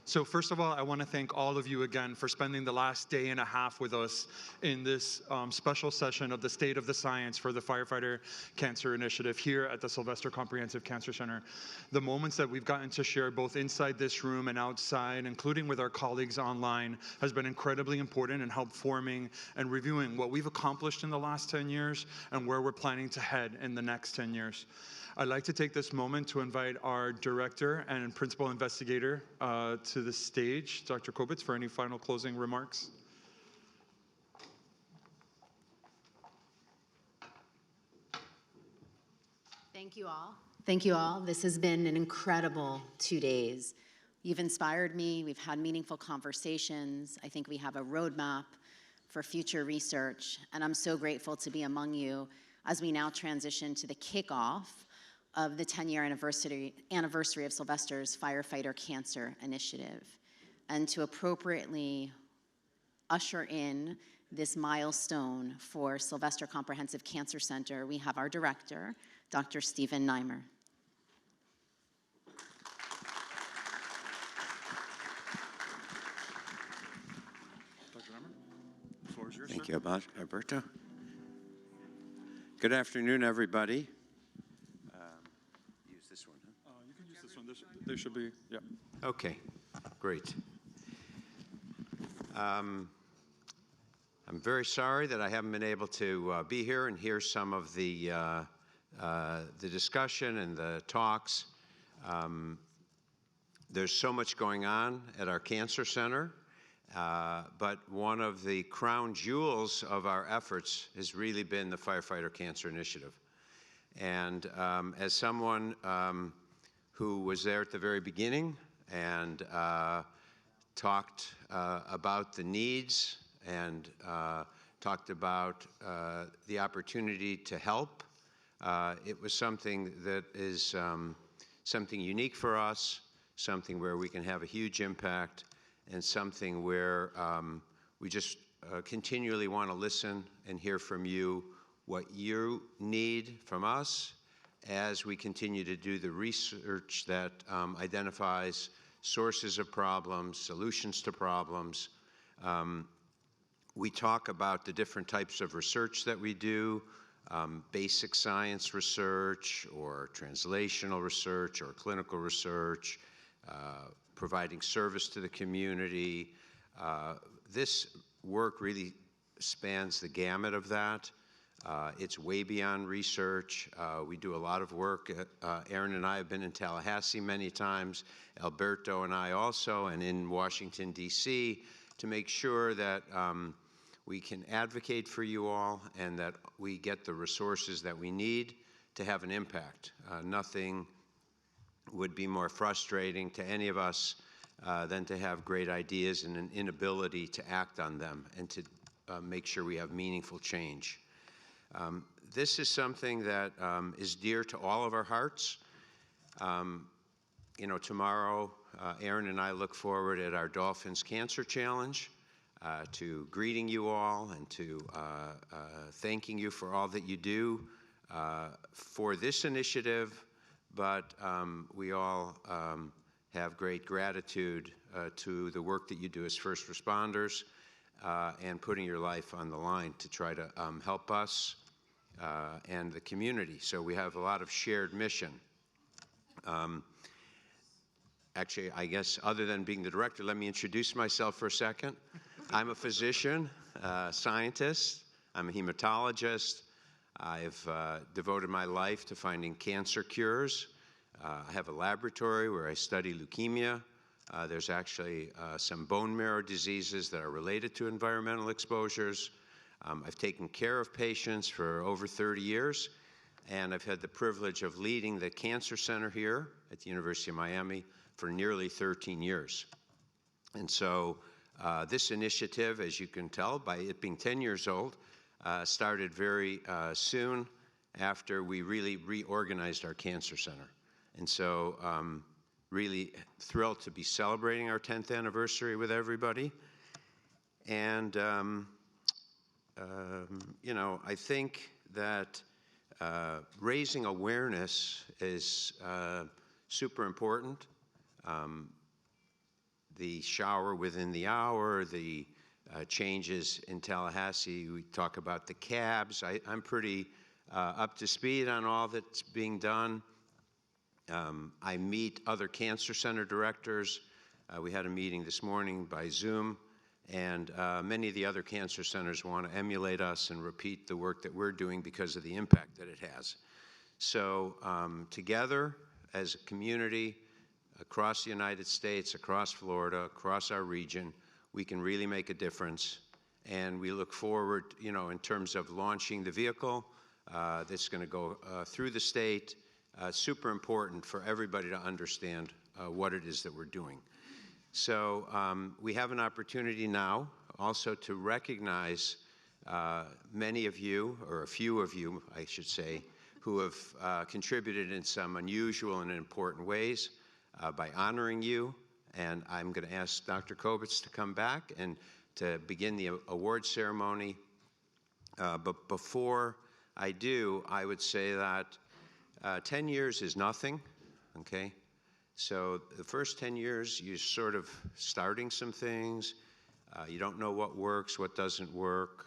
So first of all, I want to thank all of you again for spending the last day and a half with us in this special session of the State of the Science for the Firefighter Cancer Initiative here at the Sylvester Comprehensive Cancer Center. The moments that we've gotten to share both inside this room and outside, including with our colleagues online, has been incredibly important in help forming and reviewing what we've accomplished in the last 10 years and where we're planning to head in the next 10 years. I'd like to take this moment to invite our director and principal investigator to the stage, Dr. Kobetz, for any final closing remarks. Thank you all. Thank you all. This has been an incredible 2 days. You've inspired me. We've had meaningful conversations. I think we have a roadmap for future research, and I'm so grateful to be among you as we now transition to the kickoff of the 10-year anniversary of Sylvester's Firefighter Cancer Initiative, and to appropriately usher in this milestone for Sylvester Comprehensive Cancer Center, we have our director, Dr. Stephen Nimer. Dr. Nimer, the floor is yours. Thank you, Alberto. Good afternoon, everybody. Use this one, huh? You can use this one. They should be, yeah. Okay, great. I'm very sorry that I haven't been able to be here and hear some of the discussion and the talks. There's so much going on at our cancer center, but one of the crown jewels of our efforts has really been the Firefighter Cancer Initiative. And as someone who was there at the very beginning and talked about the needs and talked about the opportunity to help, it was something that is something unique for us, something where we can have a huge impact, and something where we just continually want to listen and hear from you what you need from us as we continue to do the research that identifies sources of problems, solutions to problems. We talk about the different types of research that we do, basic science research or translational research or clinical research, providing service to the community. This work really spans the gamut of that. It's way beyond research. We do a lot of work. Erin and I have been in Tallahassee many times, Alberto and I also, and in Washington, D.C., to make sure that we can advocate for you all and that we get the resources that we need to have an impact. Nothing would be more frustrating to any of us than to have great ideas and an inability to act on them and to make sure we have meaningful change. This is something that is dear to all of our hearts. You know, tomorrow, Erin and I look forward at our Dolphins Cancer Challenge to greeting you all and to thanking you for all that you do for this initiative, but we all have great gratitude to the work that you do as first responders and putting your life on the line to try to help us and the community. So we have a lot of shared mission. Actually, I guess other than being the director, let me introduce myself for a second. I'm a physician, scientist. I'm a hematologist. I've devoted my life to finding cancer cures. I have a laboratory where I study leukemia. There's actually some bone marrow diseases that are related to environmental exposures. I've taken care of patients for over 30 years, and I've had the privilege of leading the cancer center here at the University of Miami for nearly 13 years. And so this initiative, as you can tell by it being 10 years old, started very soon after we really reorganized our cancer center. And so really thrilled to be celebrating our 10th anniversary with everybody. And you know, I think that raising awareness is super important. the shower within the hour, the changes in Tallahassee. We talk about the cabs. I'm pretty up to speed on all that's being done. I meet other cancer center directors. We had a meeting this morning by Zoom, and many of the other cancer centers want to emulate us and repeat the work that we're doing because of the impact that it has. So together as a community across the United States, across Florida, across our region, we can really make a difference. And we look forward, you know, in terms of launching the vehicle that's going to go through the state. Super important for everybody to understand what it is that we're doing. So we have an opportunity now also to recognize many of you, or a few of you, I should say, who have contributed in some unusual and important ways by honoring you. And I'm going to ask Dr. Kobetz to come back and to begin the award ceremony. But before I do, I would say that 10 years is nothing, okay? So the first 10 years, you're sort of starting some things. You don't know what works, what doesn't work.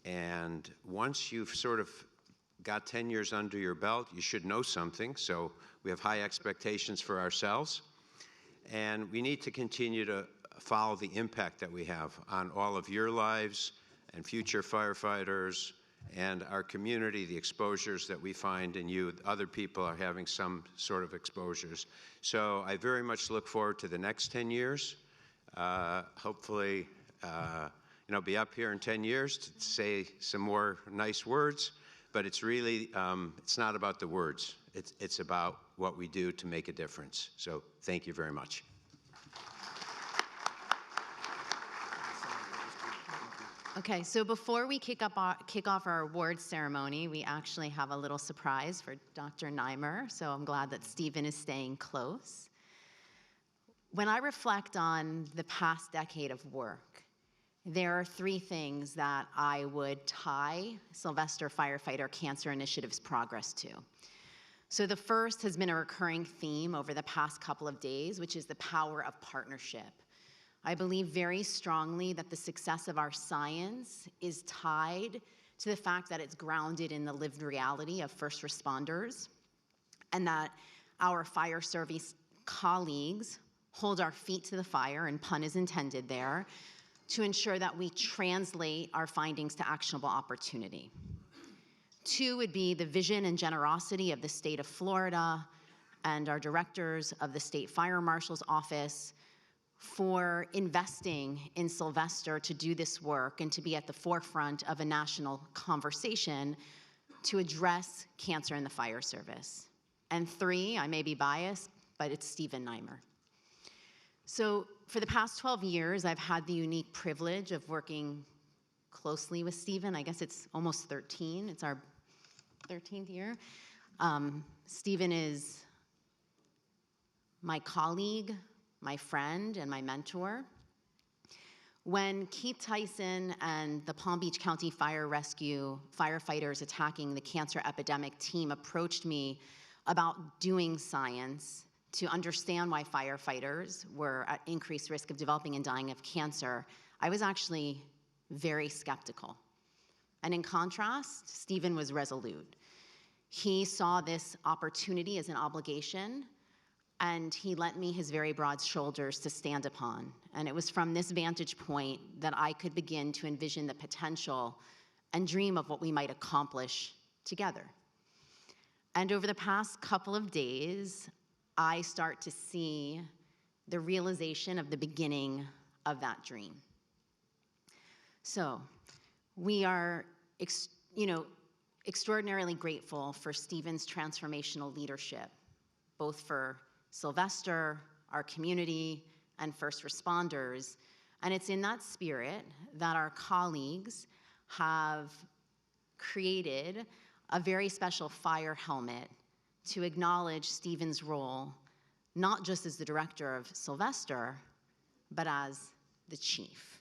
And once you've sort of got 10 years under your belt, you should know something. So we have high expectations for ourselves. And we need to continue to follow the impact that we have on all of your lives and future firefighters and our community, the exposures that we find in you. Other people are having some sort of exposures. So I very much look forward to the next 10 years. Hopefully, you know, be up here in 10 years to say some more nice words, but it's really, it's not about the words. It's about what we do to make a difference. So thank you very much. Okay, so before we kick off our awards ceremony, we actually have a little surprise for Dr. Nimer, so I'm glad that Stephen is staying close. When I reflect on the past decade of work, there are three things that I would tie Sylvester Firefighter Cancer Initiative's progress to. So the first has been a recurring theme over the past couple of days, which is the power of partnership. I believe very strongly that the success of our science is tied to the fact that it's grounded in the lived reality of first responders, and that our fire service colleagues hold our feet to the fire, and pun is intended there, to ensure that we translate our findings to actionable opportunity. Two would be the vision and generosity of the state of Florida and our directors of the State Fire Marshal's Office for investing in Sylvester to do this work and to be at the forefront of a national conversation to address cancer in the fire service. And three, I may be biased, but it's Stephen Nimer. So for the past 12 years, I've had the unique privilege of working closely with Stephen. I guess it's almost 13. It's our 13th year. Stephen is my colleague, my friend, and my mentor. When Keith Tyson and the Palm Beach County Fire Rescue firefighters attacking the cancer epidemic team approached me about doing science to understand why firefighters were at increased risk of developing and dying of cancer, I was actually very skeptical. And in contrast, Stephen was resolute. He saw this opportunity as an obligation, and he lent me his very broad shoulders to stand upon. And it was from this vantage point that I could begin to envision the potential and dream of what we might accomplish together. And over the past couple of days, I start to see the realization of the beginning of that dream. So we are, extraordinarily grateful for Stephen's transformational leadership, both for Sylvester, our community, and first responders. And it's in that spirit that our colleagues have created a very special fire helmet to acknowledge Stephen's role, not just as the director of Sylvester, but as the chief.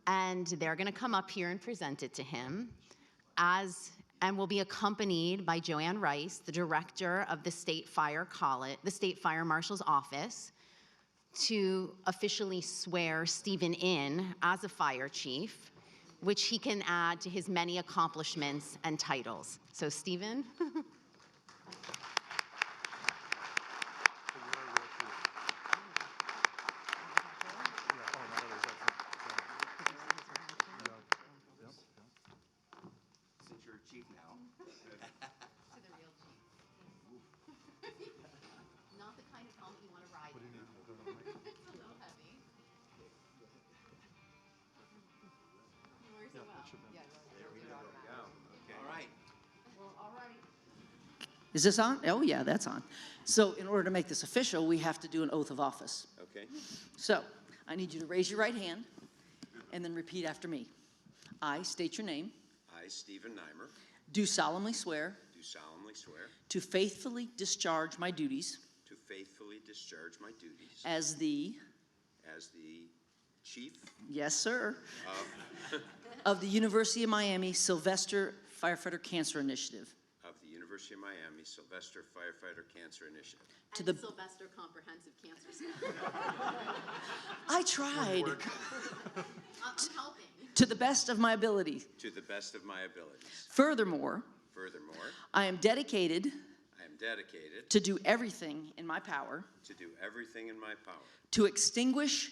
And they're gonna come up here and present it to him. As and will be accompanied by Joanne Rice, the director of the State Fire Marshal's Office, to officially swear Stephen in as a fire chief, which he can add to his many accomplishments and titles. So, Stephen. Since you're a chief now. To the real chief. Not the kind of helmet you want to ride in. It's a little heavy. He wears it well. Yeah, there we go. Okay. All right. Well, all right. Is this on? Oh, yeah, that's on. So in order to make this official, we have to do an oath of office. Okay. So I need you to raise your right hand and then repeat after me. I state your name. I, Stephen Nimer, Do solemnly swear do solemnly swear to faithfully discharge my duties to faithfully discharge my duties as the, as the chief yes, sir, of, of the University of Miami Sylvester Firefighter Cancer Initiative. of the University of Miami Sylvester Firefighter Cancer Initiative. To the Sylvester Comprehensive Cancer Center. I tried I'm helping. to the best of my ability. To the best of my abilities. Furthermore, Furthermore, I am dedicated I am dedicated to do everything in my power to do everything in my power to extinguish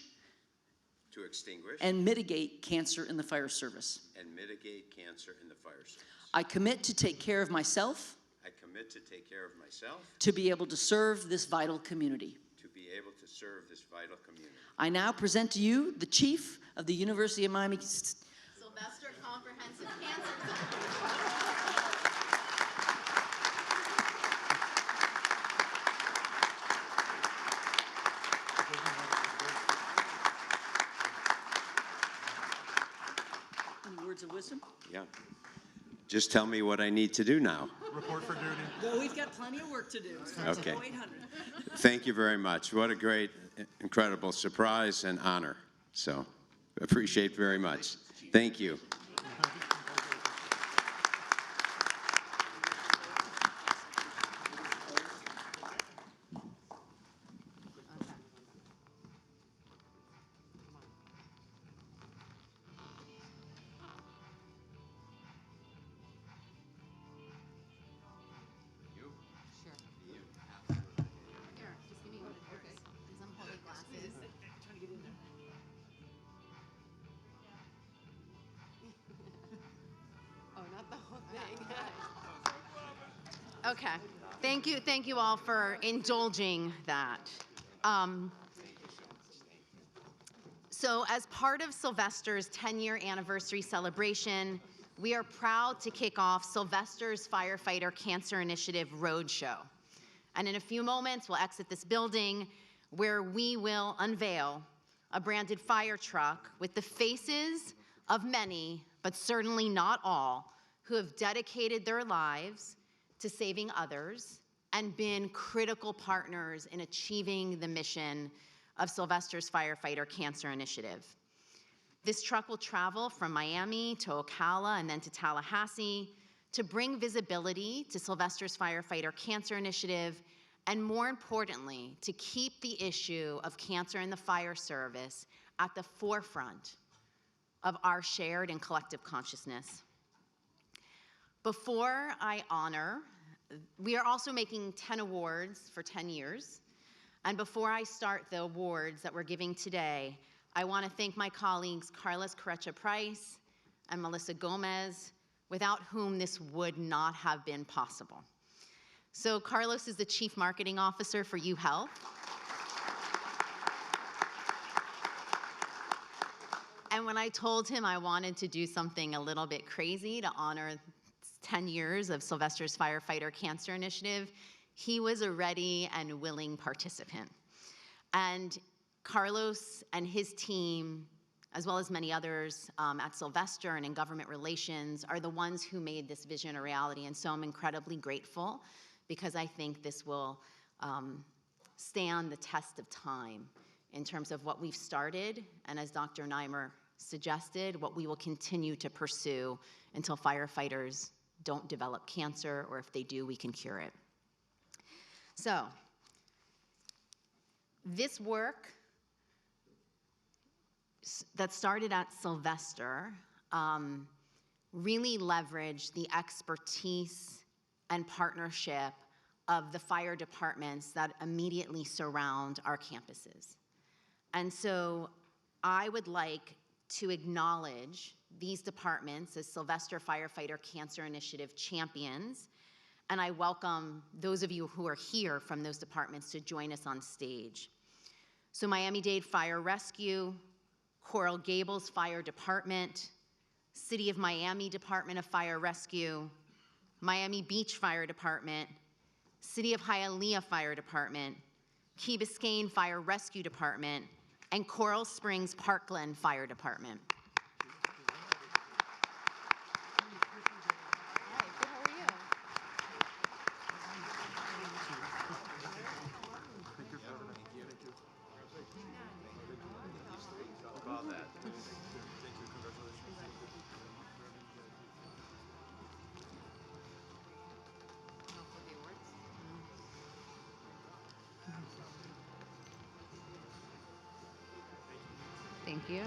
to extinguish and mitigate cancer in the fire service. and mitigate cancer in the fire service. I commit to take care of myself, I commit to take care of myself, to be able to serve this vital community. to be able to serve this vital community. I now present to you the Chief of the University of Miami. Sylvester Comprehensive Cancer Center. Any words of wisdom? Yeah. Just tell me what I need to do now. Report for duty. Well, we've got plenty of work to do. Okay. Thank you very much. What a great, incredible surprise and honor. So, appreciate very much. Thank you. Here, just give me one of yours. Because I'm holding glasses. Oh, not the whole thing. Okay. Thank you all for indulging that. So as part of Sylvester's 10-year anniversary celebration, we are proud to kick off Sylvester's Firefighter Cancer Initiative Roadshow. And in a few moments, we'll exit this building where we will unveil a branded fire truck with the faces of many, but certainly not all, who have dedicated their lives to saving others and been critical partners in achieving the mission of Sylvester's Firefighter Cancer Initiative. This truck will travel from Miami to Ocala and then to Tallahassee to bring visibility to Sylvester's Firefighter Cancer Initiative, and more importantly, to keep the issue of cancer in the fire service at the forefront of our shared and collective consciousness. Before I honor, we are also making 10 awards for 10 years. And before I start the awards that we're giving today, I want to thank my colleagues Carlos Correcha-Price and Melissa Gomez, without whom this would not have been possible. So Carlos is the Chief Marketing Officer for UHealth. And when I told him I wanted to do something a little bit crazy to honor 10 years of Sylvester's Firefighter Cancer Initiative, he was a ready and willing participant. And Carlos and his team, as well as many others at Sylvester and in government relations, are the ones who made this vision a reality. And so I'm incredibly grateful, because I think this will stand the test of time in terms of what we've started, and as Dr. Nimer suggested, what we will continue to pursue until firefighters don't develop cancer, or if they do, we can cure it. So, this work that started at Sylvester really leveraged the expertise and partnership of the fire departments that immediately surround our campuses. And so I would like to acknowledge these departments as Sylvester Firefighter Cancer Initiative champions, and I welcome those of you who are here from those departments to join us on stage. So Miami-Dade Fire Rescue, Coral Gables Fire Department, City of Miami Department of Fire Rescue, Miami Beach Fire Department, City of Hialeah Fire Department, Key Biscayne Fire Rescue Department, and Coral Springs Parkland Fire Department. Thank you.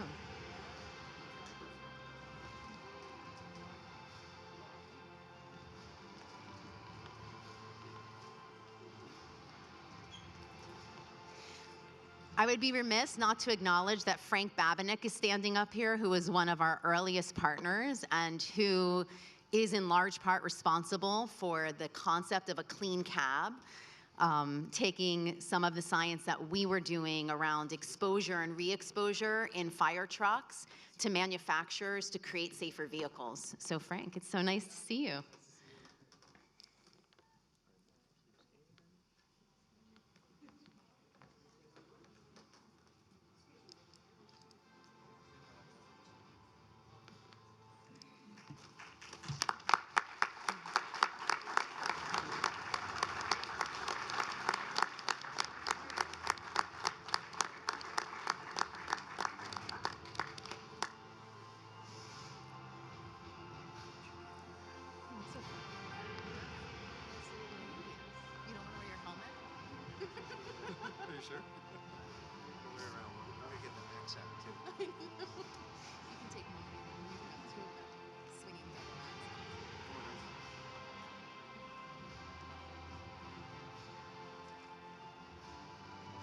I would be remiss not to acknowledge that Frank Babinik is standing up here, who is one of our earliest partners and who is in large part responsible for the concept of a clean cab, taking some of the science that we were doing around exposure and re-exposure in fire trucks to manufacturers to create safer vehicles. So Frank, it's so nice to see you. Are you sure? We're around. We're gonna get the max out too. You can take one too, but swinging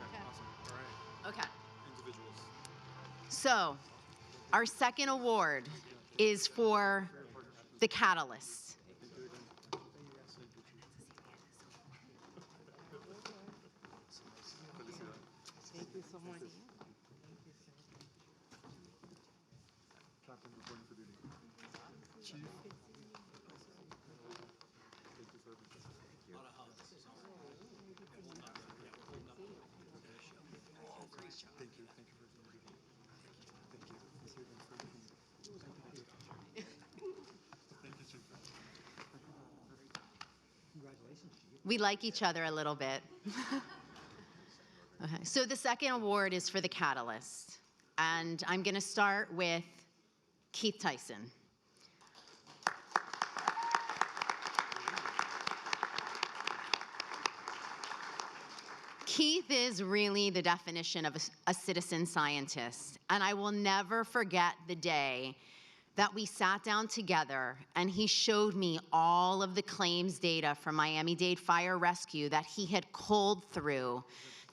Okay, awesome. All right. Okay. Individuals. So, our second award is for the Catalyst. Thank you so much. Captain reporting for duty. Chief. Thank you for everything. Thank you. Thank you for everything. Thank you. Thank you, Chief. Congratulations, Chief. We like each other a little bit. Okay, so the second award is for the Catalyst. And I'm going to start with Keith Tyson. Keith is really the definition of a citizen scientist. And I will never forget the day that we sat down together and he showed me all of the claims data from Miami-Dade Fire Rescue that he had culled through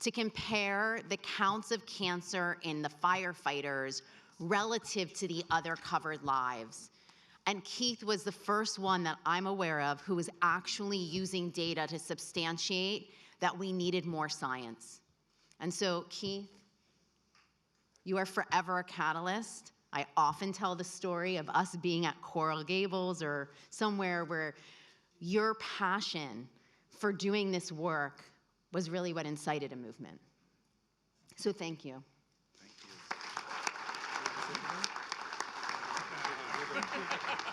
to compare the counts of cancer in the firefighters relative to the other covered lives. And Keith was the first one that I'm aware of who was actually using data to substantiate that we needed more science. And so, Keith, you are forever a catalyst. I often tell the story of us being at Coral Gables or somewhere where your passion for doing this work was really what incited a movement. So thank you.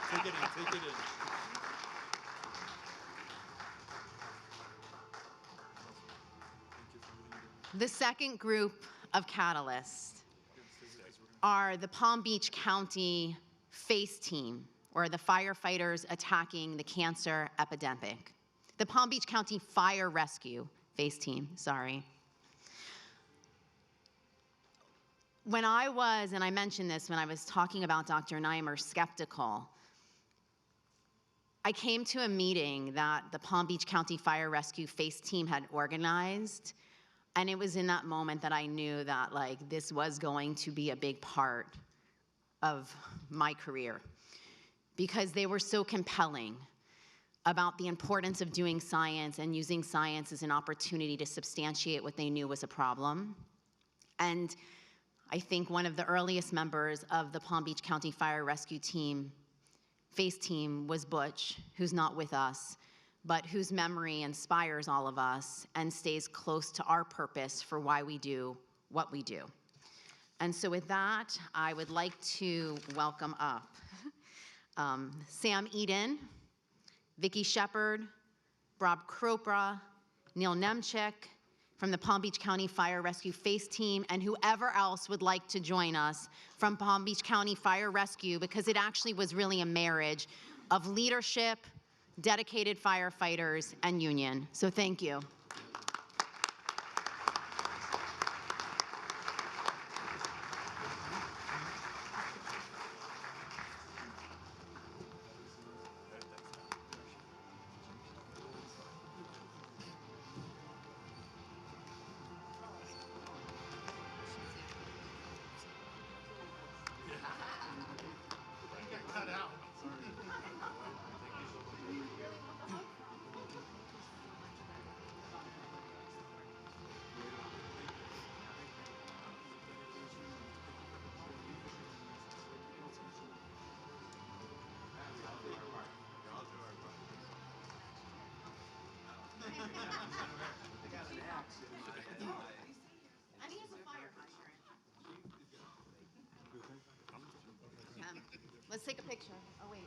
Take it in, take it in. The second group of catalysts are the Palm Beach County FACE team. or the firefighters attacking the cancer epidemic. The Palm Beach County Fire Rescue FACE team, sorry. When I was, and I mentioned this when I was talking about Dr. Nimer, skeptical, I came to a meeting that the Palm Beach County Fire Rescue FACE team had organized, and it was in that moment that I knew that like this was going to be a big part of my career, because they were so compelling about the importance of doing science and using science as an opportunity to substantiate what they knew was a problem. And I think one of the earliest members of the Palm Beach County Fire Rescue team, FACE team, was Butch, who's not with us, but whose memory inspires all of us and stays close to our purpose for why we do what we do. And so with that, I would like to welcome up Sam Eden, Vicki Shepard, Bob Kropra, Neil Nemchik from the Palm Beach County Fire Rescue FACE team, and whoever else would like to join us from Palm Beach County Fire Rescue, because it actually was really a marriage of leadership, dedicated firefighters, and union. So thank you. Let's take a picture. Oh, wait.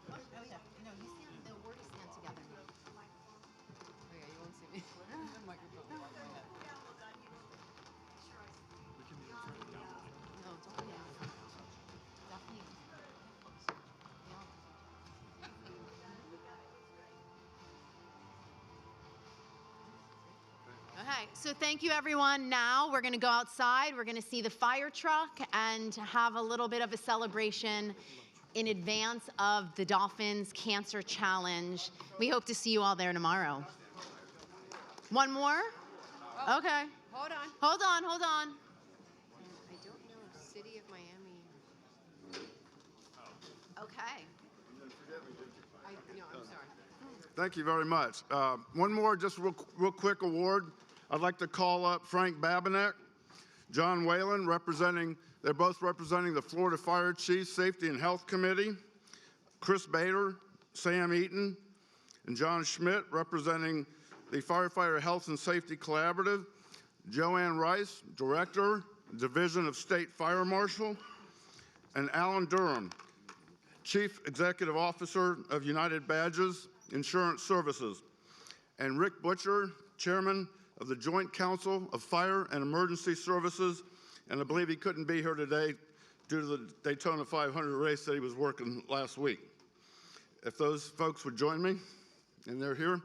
Oh, yeah. No, you stand, no, we're to stand together. Oh, yeah, you won't see me. No, don't, yeah. Definitely. Yeah. Okay, so thank you, everyone. Now we're going to go outside. We're going to see the fire truck and have a little bit of a celebration in advance of the Dolphins Cancer Challenge. We hope to see you all there tomorrow. One more? Oh, Okay. hold on. Hold on, hold on. I don't know if City of Miami. Okay. No, I'm sorry. Thank you very much. One more just real quick award. I'd like to call up Frank Babinek, John Whalen, they're both representing the Florida Fire Chiefs Safety and Health Committee, Chris Bader, Sam Eaton, and John Schmidt representing the Firefighter Health and Safety Collaborative, Joanne Rice, Director, Division of State Fire Marshal, and Alan Durham, Chief Executive Officer of United Badges Insurance Services, and Rick Butcher, Chairman of the Joint Council of Fire and Emergency Services, and I believe he couldn't be here today due to the Daytona 500 race that he was working last week. If those folks would join me, and they're here.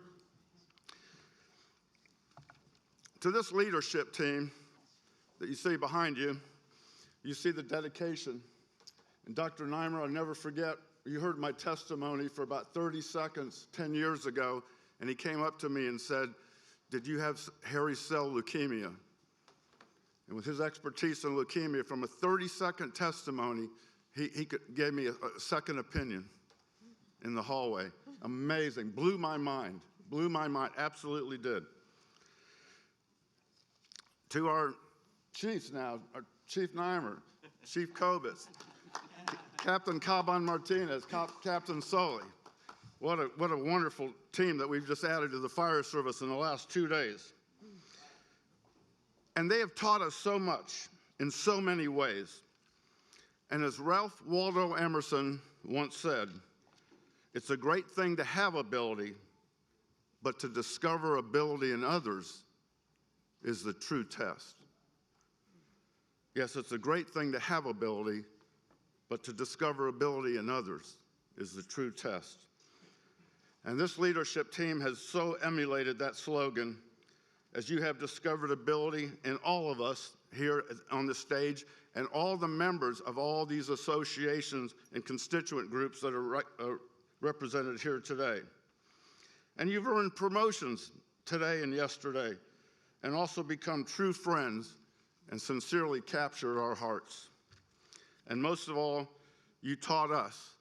To this leadership team that you see behind you, you see the dedication. And Dr. Nimer, I'll never forget, you heard my testimony for about 30 seconds 10 years ago, and he came up to me and said, "Did you have hairy cell leukemia?" And with his expertise in leukemia, from a 30-second testimony, he gave me a second opinion in the hallway. Amazing, blew my mind, absolutely did. To our chiefs now, our Chief Nimer, Chief Kobetz, Captain Caban Martinez, Captain Sully. What a wonderful team that we've just added to the fire service in the last 2 days. And they have taught us so much in so many ways. And as Ralph Waldo Emerson once said, it's a great thing to have ability, but to discover ability in others is the true test. Yes, it's a great thing to have ability, but to discover ability in others is the true test. And this leadership team has so emulated that slogan, as you have discovered ability in all of us here on the stage and all the members of all these associations and constituent groups that are represented here today. And you've earned promotions today and yesterday, and also become true friends and sincerely captured our hearts. And most of all, you taught us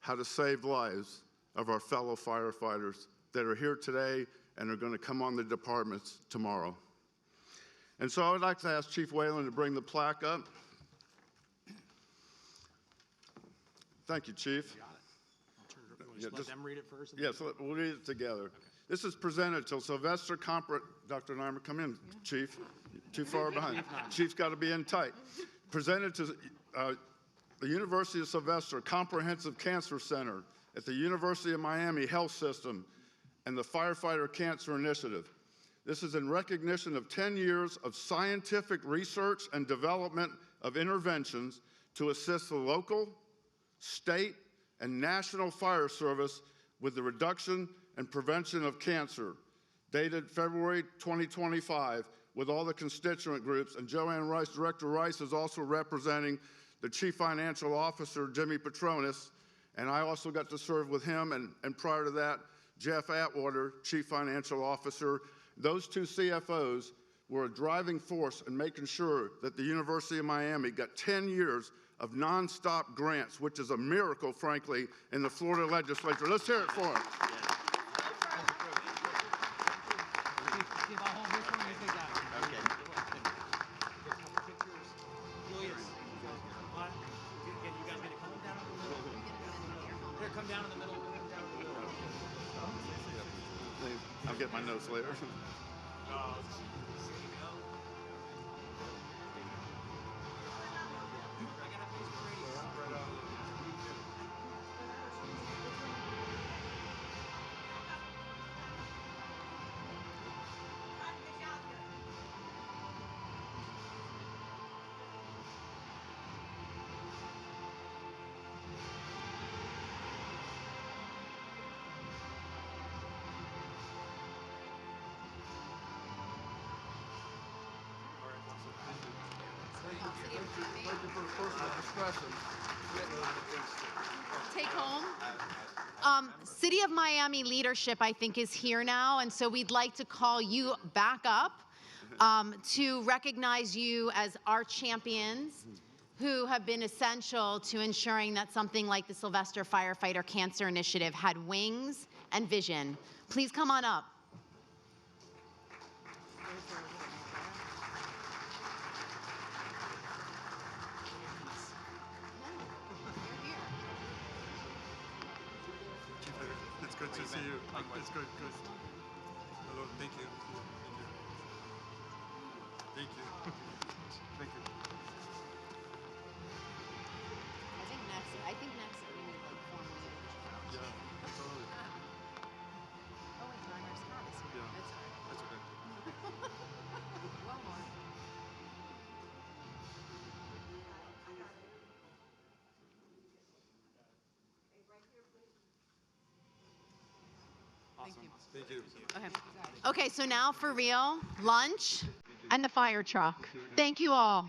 how to save lives of our fellow firefighters that are here today and are going to come on the departments tomorrow. And so I would like to ask Chief Whalen to bring the plaque up. Thank you, Chief. Just let them read it first? Yes, we'll read it together. Okay. This is presented to Sylvester Dr. Nimer, come in, Chief. Too far behind. Chief's got to be in tight. Presented to the University of Sylvester Comprehensive Cancer Center at the University of Miami Health System and the Firefighter Cancer Initiative. This is in recognition of 10 years of scientific research and development of interventions to assist the local, state, and national fire service with the reduction and prevention of cancer, dated February 2025, with all the constituent groups. And Joanne Rice, Director Rice, is also representing the Chief Financial Officer, Jimmy Petronis, and I also got to serve with him, and prior to that, Jeff Atwater, Chief Financial Officer. Those two CFOs were a driving force in making sure that the University of Miami got 10 years of nonstop grants, which is a miracle, frankly, in the Florida legislature. Let's hear it for them. Come down in the middle. I'll get my notes later. Thank you for the personal discretion. Take home. City of Miami leadership, I think, is here now, and so we'd like to call you back up to recognize you as our champions who have been essential to ensuring that something like the Sylvester Firefighter Cancer Initiative had wings and vision. Please come on up. It's good to see you. It's good. Hello, thank you. Thank you. Thank you. I think next we need like formal introductions. Yeah, totally. Oh wait, Nimer's hat is here. Yeah. That's all right. That's okay. One more. Thank you. Okay, so now for real, lunch and the fire truck. Thank you all.